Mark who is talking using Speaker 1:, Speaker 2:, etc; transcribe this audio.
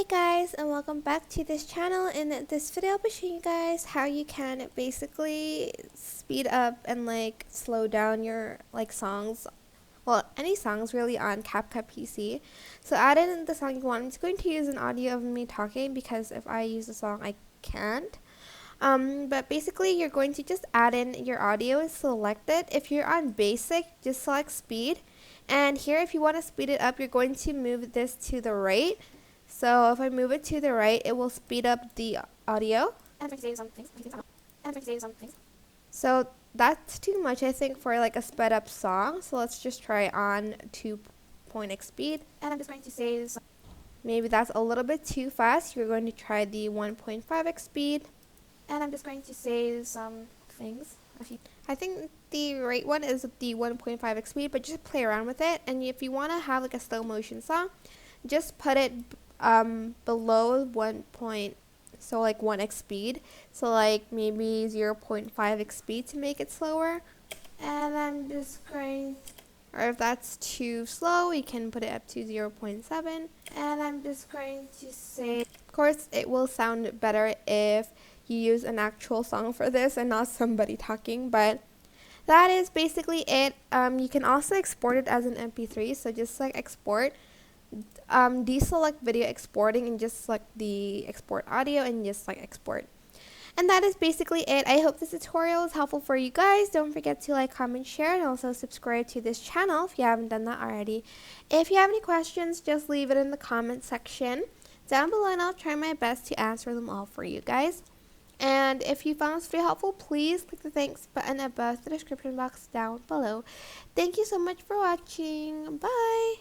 Speaker 1: Guys, and welcome back to this channel. In this video I'll be showing you guys how you can basically speed up and slow down your songs, well, any songs really, on CapCut PC. So add in the song you want. I'm just going to use an audio of me talking because if I use the song I can't. But basically you're going to just add in your audio and select it. If you're on basic, just select speed, and here if you want to speed it up you're going to move this to the right. So if I move it to the right, it will speed up the audio. So that's too much, I think, for a sped up song. So let's just try on 2.x speed. And I'm just going to say this. Maybe that's a little bit too fast. You're going to try the 1.5x speed. And I'm just going to say some things. I think the right one is the 1.5x speed, but just play around with it. And if you want to have a slow motion song, just put it below 1x speed, so maybe 0.5x speed to make it slower. And I'm just going, or if that's too slow you can put it up to 0.7. and I'm just going to say, of course it will sound better if you use an actual song for this and not somebody talking, but that is basically it. You can also export it as an MP3, so just export, deselect video exporting and just select the export audio and just export. And that is basically it. I hope this tutorial is helpful for you guys. Don't forget to like, comment, share, and also subscribe to this channel if you haven't done that already. If you have any questions, just leave it in the comment section down below and I'll try my best to answer them all for you guys. And if you found this video helpful, please click the thanks button above the description box down below. Thank you so much for watching. Bye!